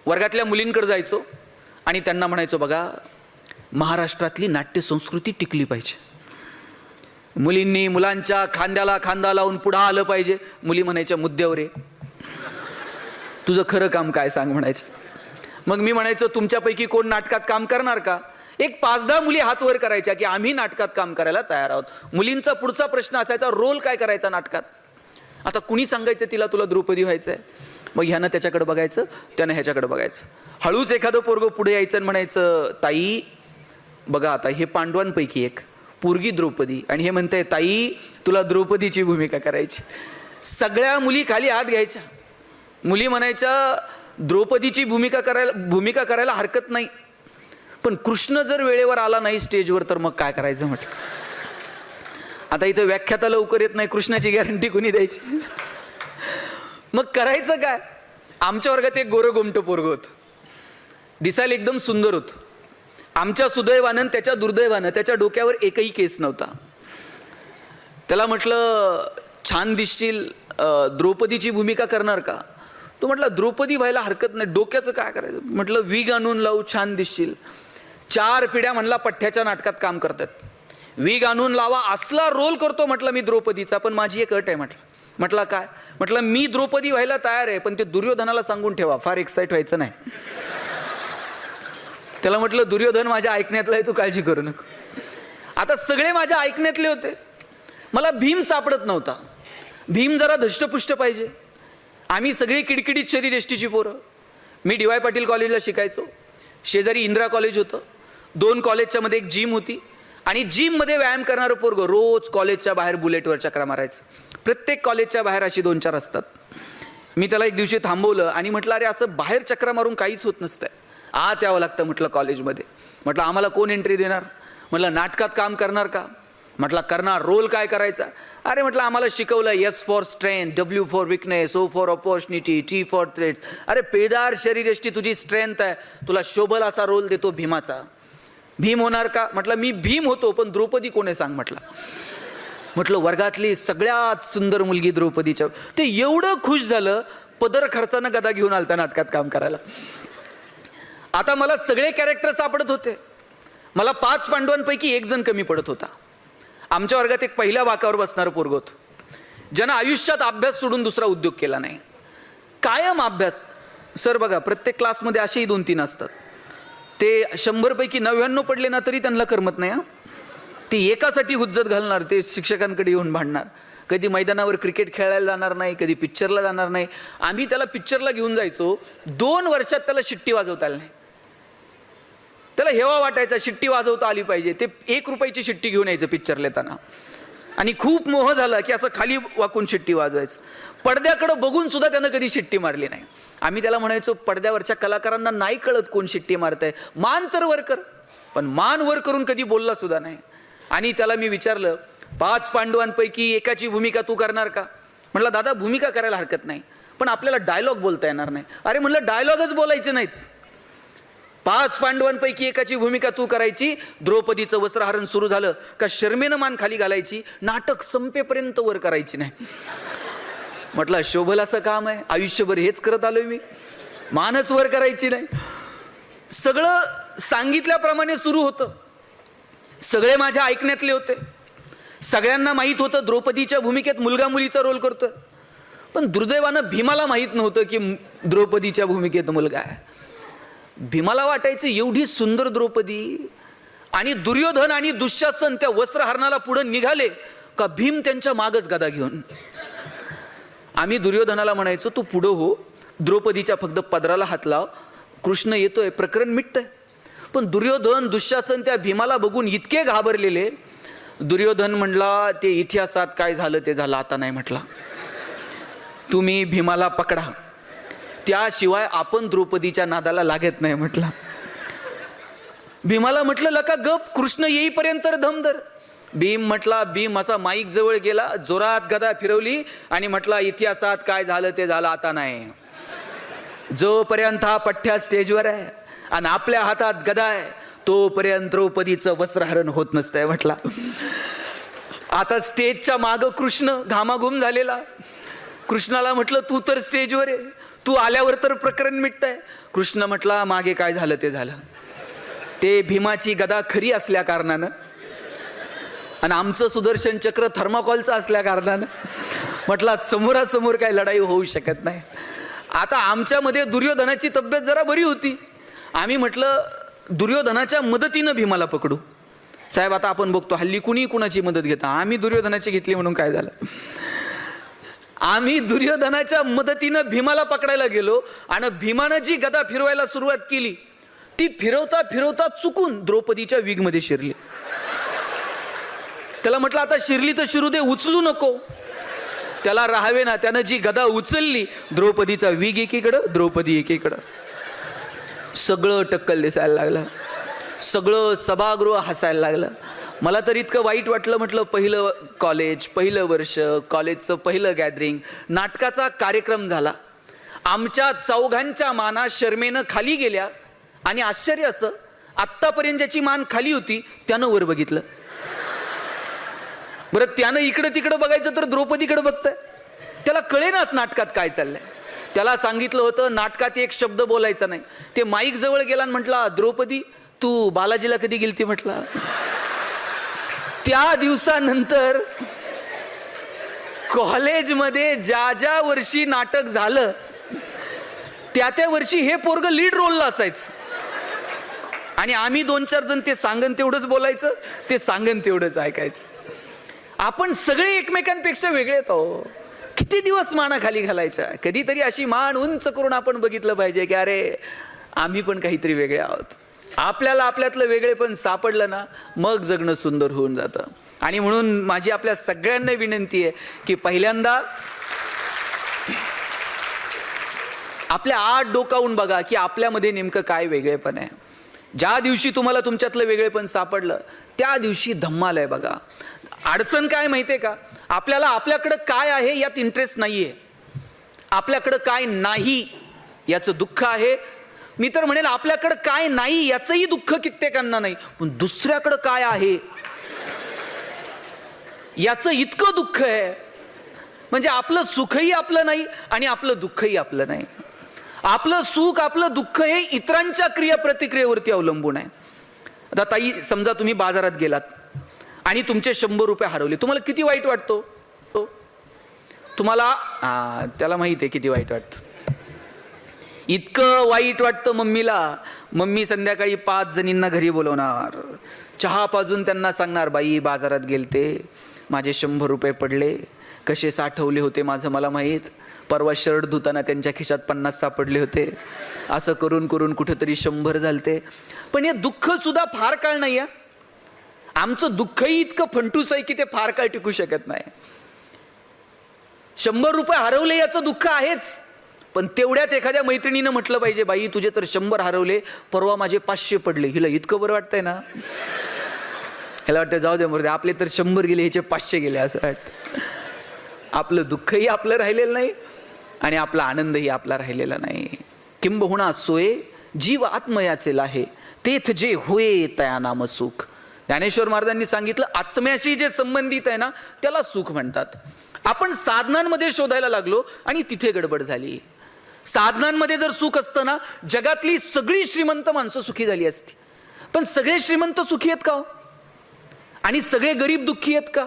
Speaker 1: वर्गातल्या मुलींकडे जायचो आणि त्यांना म्हणायचो बघा महाराष्ट्रातली नाट्य संस्कृती टिकली पाहिजे. मुलींनी मुलांच्या खांद्याला खांदा लावून पुढं आलं पाहिजे. मुली म्हणायच्या मुद्द्यावर आहे, तुझं खरं काम काय सांग म्हणायचं. मग मी म्हणायचो तुमच्यापैकी कोण नाटकात काम करणार का? एक 5-10 मुली हात वर करायच्या की आम्ही नाटकात काम करायला तयार आहोत. मुलींचा पुढचा प्रश्न असायचा रोल काय करायचा नाटकात. आता कुणी सांगायचं तिला तुला द्रौपदी व्हायचं आहे. मग ह्यानं त्याच्याकडे बघायचं, त्यानं ह्याच्याकडे बघायचं. हळूच एखादं पोरगं पुढे यायचं आणि म्हणायचं ताई बघा आता हे पांडवांपैकी एक पोरगी द्रौपदी, आणि हे म्हणताय ताई तुला द्रौपदीची भूमिका करायची. सगळ्या मुली खाली हात घ्यायच्या. मुली म्हणायच्या द्रौपदीची भूमिका करायला हरकत नाही, पण कृष्ण जर वेळेवर आला नाही स्टेजवर तर मग काय करायचं म्हटलं. आता इथं व्याख्याता लवकर येत नाही, कृष्णाची गॅरंटी कोणी द्यायची? मग करायचं काय? आमच्या वर्गात एक गोरं गोमटं पोरगं होतं. दिसायला एकदम सुंदर होतं. आमच्या सुदैवानं त्याच्या दुर्दैवानं त्याच्या डोक्यावर एकही केस नव्हता. त्याला म्हटलं छान दिसशील, द्रौपदीची भूमिका करणार का? तो म्हटला द्रौपदी व्हायला हरकत नाही, डोक्याचं काय करायचं? म्हटलं विग आणून लावू, छान दिसशील. 4 पिढ्या म्हणला पठ्ठ्याच्या नाटकात काम करतात, विग आणून लावा, असला रोल करतो म्हटलं मी द्रौपदीचा. पण माझी एक अट आहे म्हटलं. म्हटलं काय? म्हटलं मी द्रौपदी व्हायला तयार आहे, पण ते दुर्योधनाला सांगून ठेवा, फार एक्साइट व्हायचं नाही. त्याला म्हटलं दुर्योधन माझ्या ऐकण्यातला आहे, तू काळजी करू नको. आता सगळे माझ्या ऐकण्यातले होते. मला भीम सापडत नव्हता. भीम जरा धष्टपुष्ट पाहिजे. आम्ही सगळी किडकिडीत शरीर एसटीची पोरं. मी डी वाय पाटील कॉलेजला शिकायचो. शेजारी इंदिरा कॉलेज होतं. 2 कॉलेजच्या मध्ये एक जिम होती आणि जिममध्ये व्यायाम करणारं पोरगं रोज कॉलेजच्या बाहेर बुलेटवर चक्रा मारायचं. प्रत्येक कॉलेजच्या बाहेर अशी 2-4 असतात. मी त्याला एक दिवशी थांबवलं आणि म्हटलं अरे असं बाहेर चक्रा मारून काहीच होत नसतंय, आत यावं लागतं म्हटलं कॉलेजमध्ये. म्हटलं आम्हाला कोण एंट्री देणार? म्हटलं नाटकात काम करणार का? म्हटलं करणार. रोल काय करायचा? अरे म्हटलं आम्हाला शिकवलं S for strength, W for weakness, O for opportunity, T for threats. अरे पेदार शरीर एष्टी तुझी स्ट्रेंथ आहे, तुला शोभल असा रोल देतो भीमाचा. भीम होणार का? म्हटलं मी भीम होतो, पण द्रौपदी कोण आहे सांग म्हटलं. म्हटलं वर्गातली सगळ्यात सुंदर मुलगी द्रौपदीच्या. ते एवढं खुश झालं, पदर खर्चानं गदा घेऊन आलता नाटकात काम करायला. आता मला सगळे कॅरेक्टर सापडत होते. मला 5 पांडवांपैकी 1 जण कमी पडत होता. आमच्या वर्गात एक पहिल्या वाकावर बसणारं पोरगं होतं, ज्यानं आयुष्यात अभ्यास सोडून दुसरा उद्योग केला नाही. कायम अभ्यास. सर बघा प्रत्येक क्लासमध्ये असेही 2-3 असतात. ते 100 पैकी 99 पडले ना तरी त्यांना करमत नाही. ते एकासाठी हुज्जत घालणार, ते शिक्षकांकडे येऊन भांडणार. कधी मैदानावर क्रिकेट खेळायला जाणार नाही, कधी पिक्चरला जाणार नाही. आम्ही त्याला पिक्चरला घेऊन जायचो. 2 वर्षात त्याला शिट्टी वाजवता आली नाही. त्याला हेवा वाटायचा शिट्टी वाजवता आली पाहिजे. ते 1 रुपयाची शिट्टी घेऊन यायचं पिक्चरला येताना. आणि खूप मोह झाला की असं खाली वाकून शिट्टी वाजवायचं. पडद्याकडं बघून सुद्धा त्यानं कधी शिट्टी मारली नाही. आम्ही त्याला म्हणायचो पडद्यावरच्या कलाकारांना नाही कळत कोण शिट्टी मारतंय, मान तर वर कर. पण मान वर करून कधी बोलला सुद्धा नाही. आणि त्याला मी विचारलं 5 पांडवांपैकी एकाची भूमिका तू करणार का? म्हटलं दादा भूमिका करायला हरकत नाही, पण आपल्याला डायलॉग बोलता येणार नाही. अरे म्हटलं डायलॉगच बोलायचे नाहीत. 5 पांडवांपैकी एकाची भूमिका तू करायची. द्रौपदीचं वस्त्रहरण सुरू झालं का शर्मेनं मान खाली घालायची, नाटक संपेपर्यंत वर करायची नाही. म्हटलं शोभल असं काम आहे, आयुष्यभर हेच करत आलोय मी, मानच वर करायची नाही. सगळं सांगितल्याप्रमाणे सुरू होतं. सगळे माझ्या ऐकण्यातले होते. सगळ्यांना माहीत होतं द्रौपदीच्या भूमिकेत मुलगा मुलीचा रोल करतोय. पण दुर्दैवानं भीमाला माहीत नव्हतं की द्रौपदीच्या भूमिकेत मुलगा आहे. भीमाला वाटायचं एवढी सुंदर द्रौपदी, आणि दुर्योधन आणि दुःशासन त्या वस्त्रहरणाला पुढे निघाले का भीम त्यांच्या मागच गदा घेऊन. आम्ही दुर्योधनाला म्हणायचो तू पुढं हो, द्रौपदीच्या फक्त पदराला हात लाव, कृष्ण येतोय, प्रकरण मिटतंय. पण दुर्योधन दुःशासन त्या भीमाला बघून इतके घाबरलेले. दुर्योधन म्हणला ते इतिहासात काय झालं ते झालं, आता नाही म्हटला. तुम्ही भीमाला पकडा, त्याशिवाय आपण द्रौपदीच्या नादाला लागत नाही म्हटला. भीमाला म्हटलं लका गप, कृष्ण येईपर्यंत धमधर. भीम म्हटला, भीम असा माईक जवळ गेला, जोरात गदा फिरवली आणि म्हटला इतिहासात काय झालं ते झालं, आता नाही. जोपर्यंत हा पठ्ठ्या स्टेजवर आहे आणि आपल्या हातात गदा आहे तोपर्यंत द्रौपदीचं वस्त्रहरण होत नसतंय म्हटला. आता स्टेजच्या मागं कृष्ण घामाघूम झालेला. कृष्णाला म्हटलं तू तर स्टेजवर आहे, तू आल्यावर तर प्रकरण मिटतंय. कृष्ण म्हटला मागे काय झालं ते झालं. ते भीमाची गदा खरी असल्या कारणानं आणि आमचं सुदर्शन चक्र थर्माकॉलचं असल्या कारणानं म्हटलं समोरासमोर काही लढाई होऊ शकत नाही. आता आमच्यामध्ये दुर्योधनाची तब्येत जरा बरी होती. आम्ही म्हटलं दुर्योधनाच्या मदतीनं भीमाला पकडू. साहेब आता आपण बघतो हल्ली कुणी कुणाची मदत घेता, आम्ही दुर्योधनाची घेतली म्हणून काय झालं. आम्ही दुर्योधनाच्या मदतीनं भीमाला पकडायला गेलो आणि भीमानं जी गदा फिरवायला सुरुवात केली ती फिरवता फिरवता चुकून द्रौपदीच्या विगमध्ये शिरली. त्याला म्हटलं आता शिरली तर शिरू दे, उचलू नको. त्याला राहावे ना, त्यानं जी गदा उचलली द्रौपदीचा विग एकीकडं, द्रौपदी एकीकडं. सगळं टक्कल दिसायला लागलं, सगळं सभागृह हसायला लागलं. मला तर इतकं वाईट वाटलं. म्हटलं पहिलं कॉलेज, पहिलं वर्ष, कॉलेजचं पहिलं गॅदरिंग, नाटकाचा कार्यक्रम झाला आमच्या चौघांच्या माना शर्मेनं खाली गेल्या आणि आश्चर्य असं, आत्तापर्यंत ज्याची मान खाली होती त्यानं वर बघितलं. बरं, त्यानं इकडं तिकडं बघायचं तर द्रौपदीकडे बघतंय. त्याला कळेनाच नाटकात काय चाललंय. त्याला सांगितलं होतं नाटकात एक शब्द बोलायचा नाही. ते माईक जवळ गेला आणि म्हटला, द्रौपदी तू बालाजीला कधी गेलती म्हटला. त्या दिवसानंतर कॉलेजमध्ये ज्या वर्षी नाटक झालं त्या वर्षी हे पोरग लीड रोलला असायचं आणि आम्ही 2-4 जण ते सांगन तेवढंच बोलायचं, ते सांगन तेवढंच ऐकायचं. आपण सगळे एकमेकांपेक्षा वेगळे आहोत. किती दिवस माना खाली घालायच्या. कधीतरी अशी मान उंच करून आपण बघितलं पाहिजे की अरे आम्ही पण काहीतरी वेगळे आहोत. आपल्याला आपल्यातलं वेगळेपण सापडलं ना, मग जगणं सुंदर होऊन जातं. आणि म्हणून माझी आपल्या सगळ्यांना विनंती आहे की पहिल्यांदा आपल्या आत डोकावून बघा की आपल्यामध्ये नेमकं काय वेगळेपण आहे. ज्या दिवशी तुम्हाला तुमच्यातलं वेगळेपण सापडलं त्या दिवशी धम्माल आहे बघा. अडचण काय माहितीये का, आपल्याला आपल्याकडं काय आहे यात इंटरेस्ट नाहीये, आपल्याकडं काय नाही याचं दुःख आहे. मी तर म्हणेल आपल्याकडं काय नाही याचंही दुःख कित्येकांना नाही, पण दुसऱ्याकडं काय आहे याचं इतकं दुःख आहे. म्हणजे आपलं सुखही आपलं नाही आणि आपलं दुःखही आपलं नाही. आपलं सुख आपलं दुःख हे इतरांच्या क्रियाप्रतिक्रियेवरती अवलंबून आहे. आता ताई, समजा तुम्ही बाजारात गेलात आणि तुमचे 100 रुपये हरवले, तुम्हाला किती वाईट वाटतो? तुम्हाला त्याला माहित आहे किती वाईट वाटतं. इतकं वाईट वाटतं मम्मीला. मम्मी संध्याकाळी 5 जणींना घरी बोलवणार, चहा पाजून त्यांना सांगणार, बाई बाजारात गेलते, माझे 100 रुपये पडले, कसे साठवले होते माझं मला माहीत, परवा शर्ट धुताना त्यांच्या खिशात 50 सापडले होते, असं करून करून कुठेतरी 100 झालते. पण हे दुःख सुद्धा फार काळ नाही आहे. आमचं दुःखही इतकं फंटूस आहे की ते फार काळ टिकू शकत नाही. 100 रुपये हरवले याचं दुःख आहेच, पण तेवढ्यात एखाद्या मैत्रिणीनं म्हटलं पाहिजे, बाई तुझे तर 100 हरवले, परवा माझे 500 पडले. हिला इतकं बरं वाटतंय ना, ह्याला वाटतं जाऊ दे मरू, आपले तर 100 गेले, ह्याचे 500 गेले असं वाटतं. आपलं दुःखही आपलं राहिलेलं नाही आणि आपला आनंदही आपला राहिलेला नाही. किंबहुना सोये जीव आत्मयाचे लाहे, तेथ जे होय तया नाम सुख. ज्ञानेश्वर महाराजांनी सांगितलं, आत्म्याशी जे संबंधित आहे ना त्याला सुख म्हणतात. आपण साधनांमध्ये शोधायला लागलो आणि तिथे गडबड झाली. साधनांमध्ये जर सुख असतं ना, जगातली सगळी श्रीमंत माणसं सुखी झाली असती. पण सगळे श्रीमंत सुखी आहेत का आणि सगळे गरीब दुःखी आहेत का?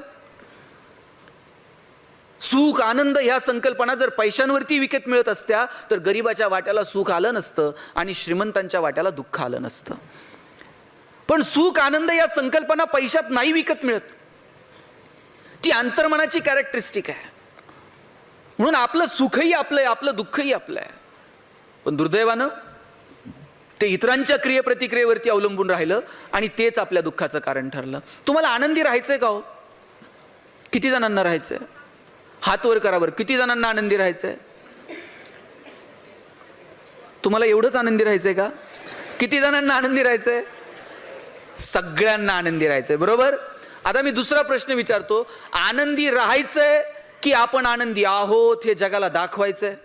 Speaker 1: सुख आनंद ह्या संकल्पना जर पैशांवरती विकत मिळत असत्या तर गरीबाच्या वाट्याला सुख आलं नसतं आणि श्रीमंतांच्या वाट्याला दुःख आलं नसतं. पण सुख आनंद या संकल्पना पैशात नाही विकत मिळत, ती अंतर्मनाची कॅरेक्टरिस्टिक आहे. म्हणून आपलं सुखही आपलं आहे, आपलं दुःखही आपलं आहे. पण दुर्दैवानं ते इतरांच्या क्रियेप्रतिक्रियेवरती अवलंबून राहिलं आणि तेच आपल्या दुःखाचं कारण ठरलं. तुम्हाला आनंदी राहायचंय का हो? किती जणांना राहायचंय? हात वर करा बरं, किती जणांना आनंदी राहायचंय? तुम्हाला एवढंच आनंदी राहायचंय का? किती जणांना आनंदी राहायचंय? सगळ्यांना आनंदी राहायचंय, बरोबर. आता मी दुसरा प्रश्न विचारतो, आनंदी राहायचंय की आपण आनंदी आहोत हे जगाला दाखवायचंय?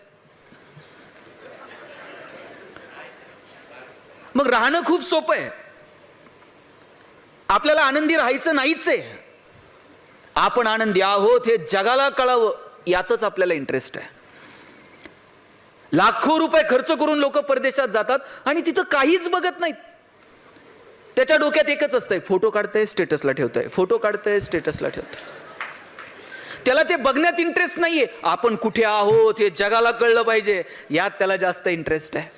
Speaker 1: मग राहणं खूप सोपं आहे. आपल्याला आनंदी राहायचं नाहीच आहे, आपण आनंदी आहोत हे जगाला कळावं यातच आपल्याला इंटरेस्ट आहे. लाखो रुपये खर्च करून लोक परदेशात जातात आणि तिथं काहीच बघत नाहीत. त्याच्या डोक्यात एकच असतंय, फोटो काढतंय स्टेटसला ठेवतंय, फोटो काढतंय स्टेटसला ठेवतंय. त्याला ते बघण्यात इंटरेस्ट नाहीये, आपण कुठे आहोत हे जगाला कळलं पाहिजे यात त्याला जास्त इंटरेस्ट आहे.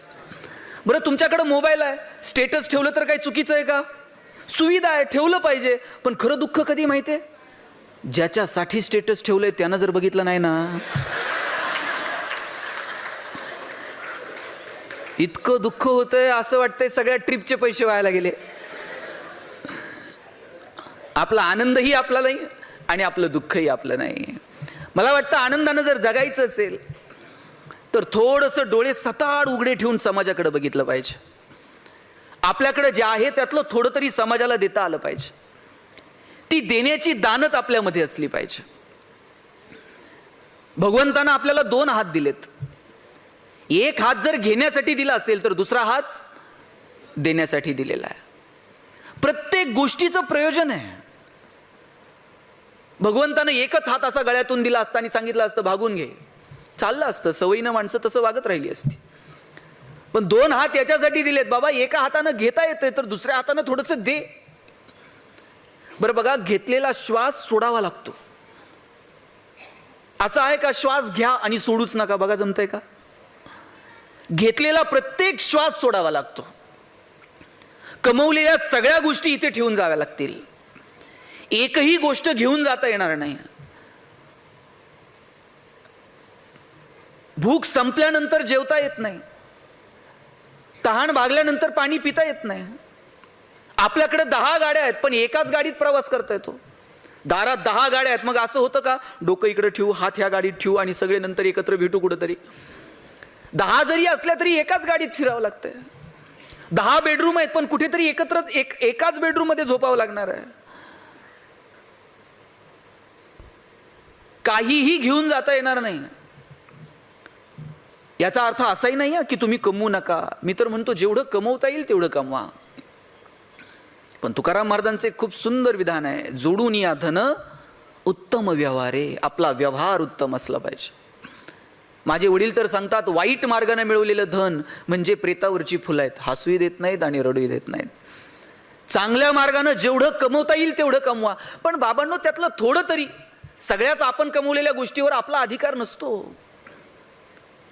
Speaker 1: बरं, तुमच्याकडे मोबाईल आहे, स्टेटस ठेवलं तर काही चुकीचं आहे का? सुविधा आहे, ठेवलं पाहिजे. पण खरं दुःख कधी माहितीये? ज्याच्यासाठी स्टेटस ठेवलंय त्यानं जर बघितलं नाही ना, इतकं दुःख होतंय, असं वाटतंय सगळ्या ट्रिपचे पैसे व्हायला गेले. आपला आनंदही आपला नाही आणि आपलं दुःखही आपलं नाही. मला वाटतं आनंदानं जर जगायचं असेल तर थोडंसं डोळे सताड उघडे ठेवून समाजाकडे बघितलं पाहिजे. आपल्याकडे जे आहे त्यातलं थोडं तरी समाजाला देता आलं पाहिजे. ती देण्याची दानत आपल्यामध्ये असली पाहिजे. भगवंतानं आपल्याला 2 हात दिलेत. एक हात जर घेण्यासाठी दिला असेल तर दुसरा हात देण्यासाठी दिलेला आहे. प्रत्येक गोष्टीचं प्रयोजन आहे. भगवंतानं एकच हात असा गळ्यातून दिला असता आणि सांगितलं असतं भागून घे, चाललं असतं. सवयीनं माणसं तसं वागत राहिली असती. पण दोन हात याच्यासाठी दिलेत, बाबा एका हातानं घेता येते तर दुसऱ्या हातानं थोडंसं दे. बरं बघा, घेतलेला श्वास सोडावा लागतो. असं आहे का श्वास घ्या आणि सोडूच नका? बघा जमतंय का? घेतलेला प्रत्येक श्वास सोडावा लागतो. कमवलेल्या सगळ्या गोष्टी इथे ठेवून जाव्या लागतील. एकही गोष्ट घेऊन जाता येणार नाही. भूक संपल्यानंतर जेवता येत नाही. तहान भागल्यानंतर पाणी पिता येत नाही. आपल्याकडे 10 गाड्या आहेत पण एकाच गाडीत प्रवास करता येतो. दारात 10 गाड्या आहेत, मग असं होतं का डोकं इकडे ठेवू, हात ह्या गाडीत ठेवू आणि सगळे नंतर एकत्र भेटू कुठेतरी? 10 जरी असल्या तरी एकाच गाडीत फिरावं लागतंय. 10 बेडरूम आहेत पण कुठेतरी एकत्र एकाच बेडरूम मध्ये झोपावं लागणार आहे. काहीही घेऊन जाता येणार नाही. याचा अर्थ असाही नाही की तुम्ही कमवू नका. मी तर म्हणतो जेवढं कमवता येईल तेवढं कमवा. पण तुकाराम महाराजांचे खूप सुंदर विधान आहे, जोडून या धन उत्तम व्यवहारे. आपला व्यवहार उत्तम असला पाहिजे. माझे वडील तर सांगतात, वाईट मार्गाने मिळवलेलं धन म्हणजे प्रेतावरची फुलं आहेत, हसूही देत नाहीत आणि रडूही देत नाहीत. चांगल्या मार्गाने जेवढं कमवता येईल तेवढं कमवा. पण बाबांनो, त्यातलं थोडं तरी, सगळ्याच आपण कमवलेल्या गोष्टीवर आपला अधिकार नसतो.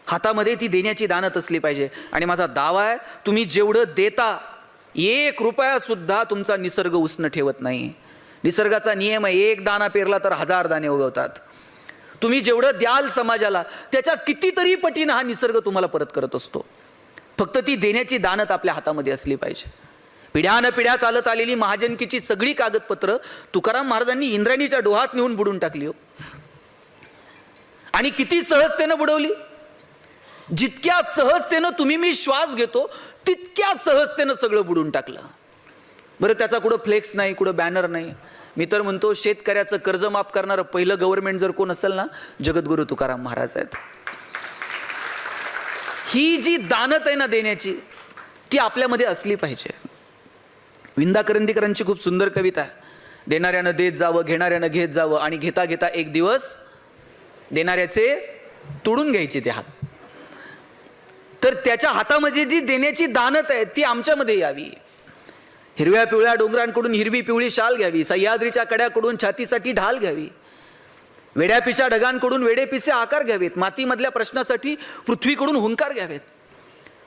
Speaker 1: हातामध्ये ती देण्याची दानत असली पाहिजे. आणि माझा दावा आहे, तुम्ही जेवढं देता 1 रुपया सुद्धा तुमचा निसर्ग उष्ण ठेवत नाही. निसर्गाचा नियम आहे, 1 दाणा पेरला तर 1000 दाणे उगवतात. तुम्ही जेवढं द्याल समाजाला त्याच्या कितीतरी पटीनं हा निसर्ग तुम्हाला परत करत असतो. फक्त ती देण्याची दानत आपल्या हातामध्ये असली पाहिजे. पिढ्यानपिढ्या चालत आलेली महाजनकीची सगळी कागदपत्र तुकाराम महाराजांनी इंद्रायणीच्या डोहात नेऊन बुडून टाकली हो. आणि किती सहजतेनं बुडवली. जितक्या सहजतेनं तुम्ही मी श्वास घेतो तितक्या सहजतेनं सगळं बुडून टाकलं. बरं, त्याचा कुठं फ्लेक्स नाही, कुठं बॅनर नाही. मी तर म्हणतो शेतकऱ्याचं कर्ज माफ करणारं पहिलं गव्हर्नमेंट जर कोण असेल ना, जगद्गुरु तुकाराम महाराज आहेत. ही जी दानत आहे ना देण्याची, ती आपल्यामध्ये असली पाहिजे. विंदा करंदीकरांची खूप सुंदर कविता आहे, देणाऱ्यानं देत जावं, घेणाऱ्यानं घेत जावं आणि घेता घेता एक दिवस देणाऱ्याचे तोडून घ्यायचे ते हात. तर त्याच्या हातामध्ये जी देण्याची दानत आहे ती आमच्यामध्ये यावी. हिरव्या पिवळ्या डोंगरांकडून हिरवी पिवळी शाल घ्यावी, सह्याद्रीच्या कड्याकडून छातीसाठी ढाल घ्यावी, वेड्यापिशा ढगांकडून वेडेपिसे आकार घ्यावेत, मातीमधल्या प्रश्नासाठी पृथ्वीकडून हुंकार घ्यावेत,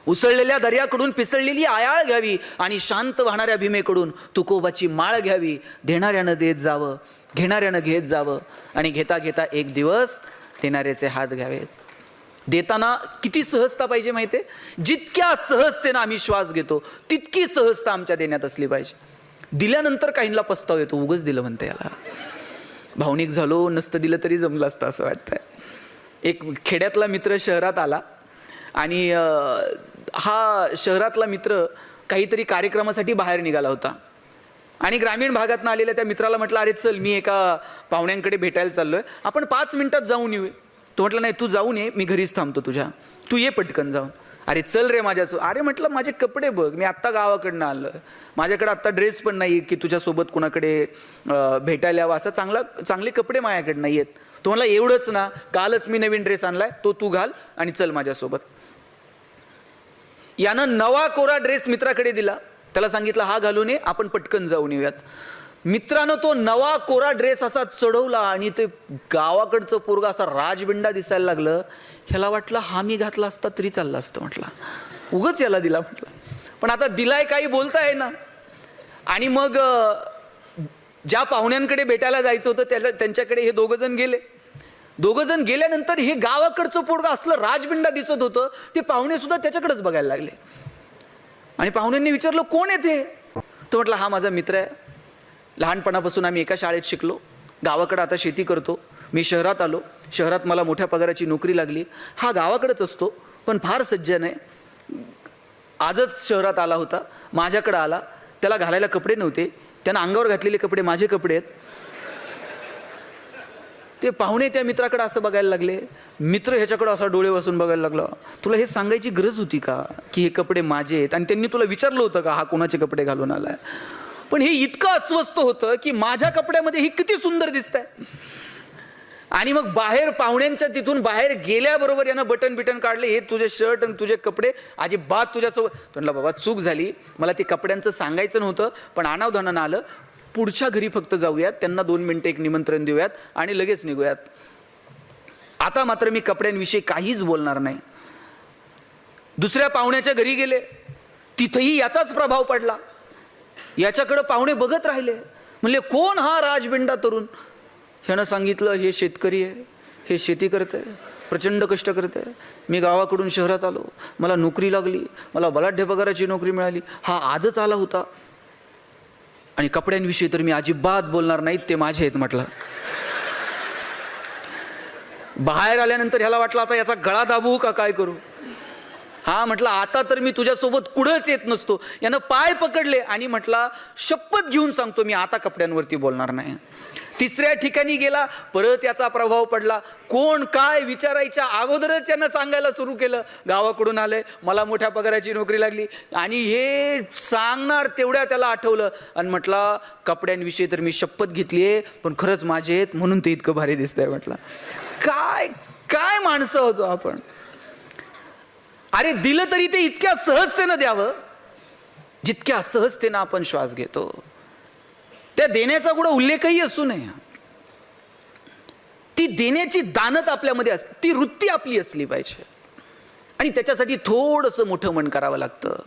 Speaker 1: उसळलेल्या दर्याकडून पिसळलेली आयाळ घ्यावी आणि शांत वाहणाऱ्या भीमेकडून तुकोबाची माळ घ्यावी. देणाऱ्यानं देत जावं, घेणाऱ्यानं घेत जावं आणि घेता घेता एक दिवस देणाऱ्याचे हात घ्यावेत. देताना किती सहजता पाहिजे माहिती आहे? जितक्या सहजतेनं आम्ही श्वास घेतो तितकी सहजता आमच्या देण्यात असली पाहिजे. दिल्यानंतर काहींना पस्ताव येतो, उगच दिलं म्हणते, याला भावनिक झालो, नसतं दिलं तरी जमलं असतं असं वाटतंय. एक खेड्यातला मित्र शहरात आला आणि हा शहरातला मित्र काहीतरी कार्यक्रमासाठी बाहेर निघाला होता आणि ग्रामीण भागातून आलेल्या त्या मित्राला म्हटलं, अरे चल मी एका पाहुण्यांकडे भेटायला चाललोय, आपण 5 मिनिटात जाऊन येऊ. तो म्हटलं, नाही तू जाऊन ये, मी घरीच थांबतो तुझ्या, तू ये पटकन जाऊन. अरे चल रे माझ्यासोबत. अरे म्हटलं माझे कपडे बघ, मी आत्ता गावाकडनं आलो, माझ्याकडे आत्ता ड्रेस पण नाही की तुझ्यासोबत कुणाकडे भेटायला यावं, असं चांगले कपडे माझ्याकडे नाही आहेत. तो म्हटला, एवढंच ना, कालच मी नवीन ड्रेस आणलाय, तो तू घाल आणि चल माझ्यासोबत. यानं नवा कोरा ड्रेस मित्राकडे दिला, त्याला सांगितलं हा घालून ये, आपण पटकन जाऊन येऊयात. मित्रानं तो नवा कोरा ड्रेस असा चढवला आणि ते गावाकडचं पोरगा असा राजबिंडा दिसायला लागलं. ह्याला वाटलं हा मी घातला असता तरी चालला असतं, म्हटलं उगच याला दिला म्हटलं. पण आता दिलाय काही बोलताय ना. आणि मग ज्या पाहुण्यांकडे भेटायला जायचं होतं त्यांच्याकडे हे 2 जण गेले. 2 जण गेल्यानंतर हे गावाकडचं पोरगा असलं राजबिंडा दिसत होतं, ते पाहुणे सुद्धा त्याच्याकडेच बघायला लागले. आणि पाहुण्यांनी विचारलं कोण आहे ते? तो म्हटलं हा माझा मित्र आहे, लहानपणापासून आम्ही एका शाळेत शिकलो, गावाकडे आता शेती करतो, मी शहरात आलो, शहरात मला मोठ्या पगाराची नोकरी लागली. हा गावाकडेच असतो पण फार सज्जन आहे, आजच शहरात आला होता, माझ्याकडे आला, त्याला घालायला कपडे नव्हते, त्यानं अंगावर घातलेले कपडे माझे कपडे आहेत, ते पाहुणे त्या मित्राकडे असं बघायला लागले, मित्र ह्याच्याकडे असा डोळे वासून बघायला लागला. तुला हे सांगायची गरज होती का की हे कपडे माझे आहेत? आणि त्यांनी तुला विचारलं होतं का हा कोणाचे कपडे घालून आलाय? पण हे इतकं अस्वस्थ होतं की माझ्या कपड्यामध्ये ही किती सुंदर दिसतंय. आणि मग बाहेर पाहुण्यांच्या तिथून बाहेर गेल्याबरोबर यानं बटन बिटन काढले, हे तुझे शर्ट आणि तुझे कपडे अजिबात तुझ्यासोबत. म्हणलं बाबा चूक झाली, मला ते कपड्यांचं सांगायचं नव्हतं, पण अनावधानानं आलं. पुढच्या घरी फक्त जाऊयात, त्यांना 2 मिनिटं एक निमंत्रण देऊयात आणि लगेच निघूयात. आता मात्र मी कपड्यांविषयी काहीच बोलणार नाही. दुसऱ्या पाहुण्याच्या घरी गेले, तिथंही याचाच प्रभाव पडला. याच्याकडे पाहुणे बघत राहिले. म्हणले कोण हा राजबिंडा तरुण? ह्यानं सांगितलं हे शेतकरी आहे, हे शेती करते, प्रचंड कष्ट करते. मी गावाकडून शहरात आलो, मला नोकरी लागली, मला बलाढ्य पगाराची नोकरी मिळाली. हा आजच आला होता. आणि कपड्यांविषयी तर मी अजिबात बोलणार नाहीत, ते माझे आहेत म्हटलं. बाहेर आल्यानंतर ह्याला वाटलं आता याचा गळा दाबू का काय करू. हा म्हटलं आता तर मी तुझ्यासोबत कुठंच येत नसतो. यानं पाय पकडले आणि म्हटला शपथ घेऊन सांगतो मी आता कपड्यांवरती बोलणार नाही. तिसऱ्या ठिकाणी गेला, परत याचा प्रभाव पडला. कोण काय विचारायच्या अगोदरच यानं सांगायला सुरू केलं, गावाकडून आलंय, मला मोठ्या पगाराची नोकरी लागली. आणि हे सांगणार तेवढ्या त्याला आठवलं आणि म्हटला कपड्यांविषयी तर मी शपथ घेतलीये, पण खरंच माझे आहेत म्हणून ते इतकं भारी दिसतंय. म्हटलं काय काय माणसं होतो आपण. अरे दिलं तरी ते इतक्या सहजतेनं द्यावं जितक्या सहजतेनं आपण श्वास घेतो. त्या देण्याचा कुठं उल्लेखही असू नये. ती देण्याची दानत आपल्यामध्ये असते, ती वृत्ती आपली असली पाहिजे. आणि त्याच्यासाठी थोडंसं मोठं मन करावं लागतं.